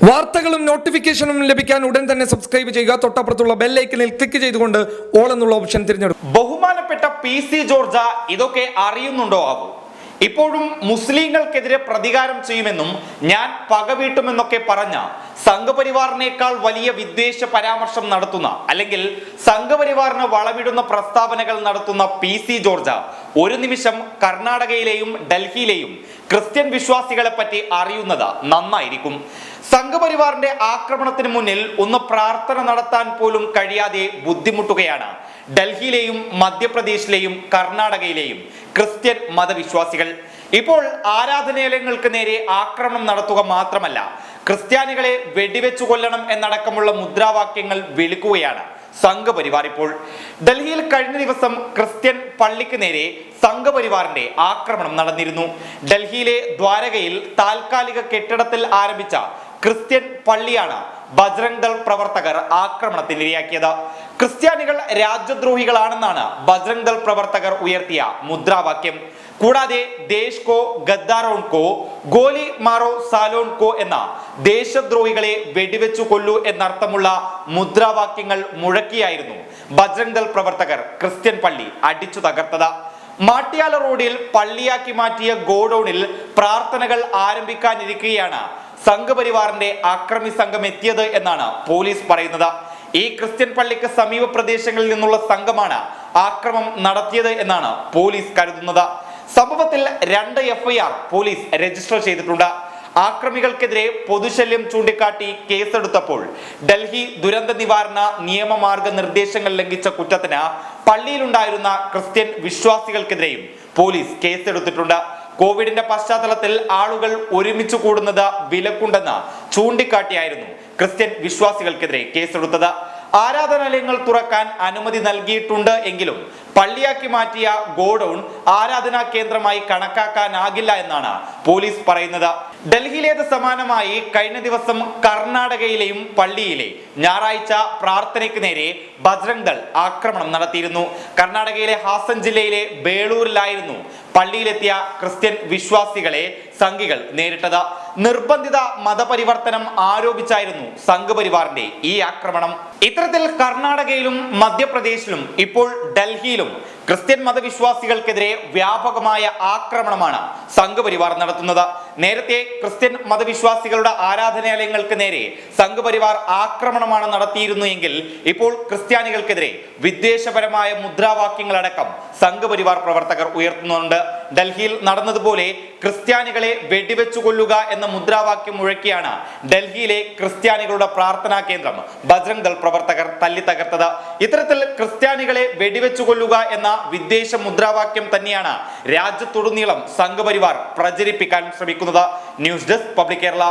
വാർത്തകളും നോട്ടിഫിക്കേഷനും ലഭിക്കാൻ ഉടൻ തന്നെ സബ്സ്ക്രൈബ് ചെയ്യുക. തൊട്ടപ്പുറത്തുള്ള ബെൽ ഐക്കണിൽ ക്ലിക്ക് ചെയ്തുകൊണ്ട് ഓൾ എന്നുള്ള ഓപ്ഷൻ തിരഞ്ഞെടുക്കും. ബഹുമാനപ്പെട്ട PC ജോർജ് ഇതൊക്കെ അറിയുന്നുണ്ടോ ആവോ? ഇപ്പോഴും മുസ്ലിങ്ങൾക്കെതിരെ പ്രതികാരം ചെയ്യുമെന്നും ഞാൻ പകവീട്ടുമെന്നൊക്കെ പറഞ്ഞ സംഘപരിവാറിനേക്കാൾ വലിയ വിദ്വേഷ പരാമർശം നടത്തുന്ന അല്ലെങ്കിൽ സംഘപരിവാറിന് വളവിടുന്ന പ്രസ്താവനകൾ നടത്തുന്ന PC ജോർജ് ഒരു നിമിഷം കർണാടകയിലെയും ഡൽഹിയിലെയും ക്രിസ്ത്യൻ വിശ്വാസികളെ പറ്റി അറിയുന്നത് നന്നായിരിക്കും. സംഘപരിവാറിന്റെ ആക്രമണത്തിന് മുന്നിൽ ഒന്ന് പ്രാർത്ഥന നടത്താൻ പോലും കഴിയാതെ ബുദ്ധിമുട്ടുകയാണ് ഡൽഹിയിലെയും മധ്യപ്രദേശിലെയും കർണാടകയിലെയും ക്രിസ്ത്യൻ മതവിശ്വാസികൾ. ഇപ്പോൾ ആരാധനാലയങ്ങൾക്ക് നേരെ ആക്രമണം നടത്തുക മാത്രമല്ല, ക്രിസ്ത്യാനികളെ വെടിവെച്ചു കൊല്ലണം എന്നടക്കമുള്ള മുദ്രാവാക്യങ്ങൾ വിളിക്കുകയാണ് സംഘപരിവാർ. ഇപ്പോൾ ഡൽഹിയിൽ കഴിഞ്ഞ ദിവസം ക്രിസ്ത്യൻ പള്ളിക്ക് നേരെ സംഘപരിവാറിന്റെ ആക്രമണം നടന്നിരുന്നു. ഡൽഹിയിലെ ദ്വാരകയിൽ താൽക്കാലിക കെട്ടിടത്തിൽ ആരംഭിച്ച ക്രിസ്ത്യൻ പള്ളിയാണ് ബജ്രംഗ് ദൾ പ്രവർത്തകർ ആക്രമണത്തിനിരയാക്കിയത്. ക്രിസ്ത്യാനികൾ രാജ്യദ്രോഹികളാണെന്നാണ് ബജ്രംഗ് ദൾ പ്രവർത്തകർ ഉയർത്തിയ മുദ്രാവാക്യം. കൂടാതെ ദേശ് കോ ഗദ്ദാരോൺ കോ ഗോലി മാറോ സാലോൺ കോ എന്ന ദേശദ്രോഹികളെ വെടിവെച്ചു കൊല്ലൂ എന്നർത്ഥമുള്ള മുദ്രാവാക്യങ്ങൾ മുഴക്കിയായിരുന്നു ബജ്രംഗ് ദൾ പ്രവർത്തകർ ക്രിസ്ത്യൻ പള്ളി അടിച്ചു തകർത്തത്. മാട്ടിയാല റോഡിൽ പള്ളിയാക്കി മാറ്റിയ ഗോഡൌണിൽ പ്രാർത്ഥനകൾ ആരംഭിക്കാനിരിക്കുകയാണ് സംഘപരിവാറിന്റെ അക്രമി സംഘം എത്തിയത് എന്നാണ് പോലീസ് പറയുന്നത്. ഈ ക്രിസ്ത്യൻ പള്ളിക്ക് സമീപ പ്രദേശങ്ങളിൽ നിന്നുള്ള സംഘമാണ് ആക്രമണം നടത്തിയത് എന്നാണ് പോലീസ് കരുതുന്നത്. സംഭവത്തിൽ 2 FIR പോലീസ് രജിസ്റ്റർ ചെയ്തിട്ടുണ്ട്. ആക്രമികൾക്കെതിരെ പൊതുശല്യം ചൂണ്ടിക്കാട്ടി കേസെടുത്തപ്പോൾ ഡൽഹി ദുരന്ത നിവാരണ നിയമമാർഗ നിർദ്ദേശങ്ങൾ ലംഘിച്ച കുറ്റത്തിന് പള്ളിയിലുണ്ടായിരുന്ന ക്രിസ്ത്യൻ വിശ്വാസികൾക്കെതിരെയും പോലീസ് കേസെടുത്തിട്ടുണ്ട്. കോവിഡിന്റെ പശ്ചാത്തലത്തിൽ ആളുകൾ ഒരുമിച്ച് കൂടുന്നത് വിലക്കുണ്ടെന്ന് ചൂണ്ടിക്കാട്ടിയായിരുന്നു ക്രിസ്ത്യൻ വിശ്വാസികൾക്കെതിരെ കേസെടുത്തത്. ആരാധനാലയങ്ങൾ തുറക്കാൻ അനുമതി നൽകിയിട്ടുണ്ട് എങ്കിലും പള്ളിയാക്കി മാറ്റിയ ഗോഡൌൺ ആരാധനാ കേന്ദ്രമായി കണക്കാക്കാനാകില്ല എന്നാണ് പോലീസ് പറയുന്നത്. ഡൽഹിയിലേത് സമാനമായി കഴിഞ്ഞ ദിവസം കർണാടകയിലെയും പള്ളിയിലെ ഞായറാഴ്ച പ്രാർത്ഥനയ്ക്ക് നേരെ ബജ്രംഗ് ദൾ ആക്രമണം നടത്തിയിരുന്നു. കർണാടകയിലെ ഹാസൻ ജില്ലയിലെ ബേളൂരിലായിരുന്നു പള്ളിയിലെത്തിയ ക്രിസ്ത്യൻ വിശ്വാസികളെ സംഘികൾ നേരിട്ടത്. നിർബന്ധിത മതപരിവർത്തനം ആരോപിച്ചായിരുന്നു സംഘപരിവാറിന്റെ ഈ ആക്രമണം. ഇത്തരത്തിൽ കർണാടകയിലും മധ്യപ്രദേശിലും ഇപ്പോൾ ഡൽഹിയിലും ക്രിസ്ത്യൻ മതവിശ്വാസികൾക്കെതിരെ വ്യാപകമായ ആക്രമണമാണ് സംഘപരിവാർ നടത്തുന്നത്. നേരത്തെ ക്രിസ്ത്യൻ മതവിശ്വാസികളുടെ ആരാധനാലയങ്ങൾക്ക് നേരെ സംഘപരിവാർ ആക്രമണമാണ് നടത്തിയിരുന്നു എങ്കിൽ ഇപ്പോൾ ക്രിസ്ത്യാനികൾക്കെതിരെ വിദ്വേഷപരമായ മുദ്രാവാക്യങ്ങളടക്കം സംഘപരിവാർ പ്രവർത്തകർ ഉയർത്തുന്നുണ്ട്. ഡൽഹിയിൽ നടന്നതുപോലെ ക്രിസ്ത്യാനികളെ വെടിവെച്ചു കൊല്ലുക എന്ന മുദ്രാവാക്യം മുഴക്കിയാണ് ഡൽഹിയിലെ ക്രിസ്ത്യാനികളുടെ പ്രാർത്ഥനാ കേന്ദ്രം ബജ്രംഗ് ദൾ പ്രവർത്തകർ തല്ലി തകർത്തത്. ഇത്തരത്തിൽ ക്രിസ്ത്യാനികളെ വെടിവെച്ചു കൊല്ലുക എന്ന വിദ്വേഷ മുദ്രാവാക്യം തന്നെയാണ് രാജ്യത്തുടനീളം സംഘപരിവാർ പ്രചരിപ്പിക്കാൻ ശ്രമിക്കുന്നത്. News desk public Kerala.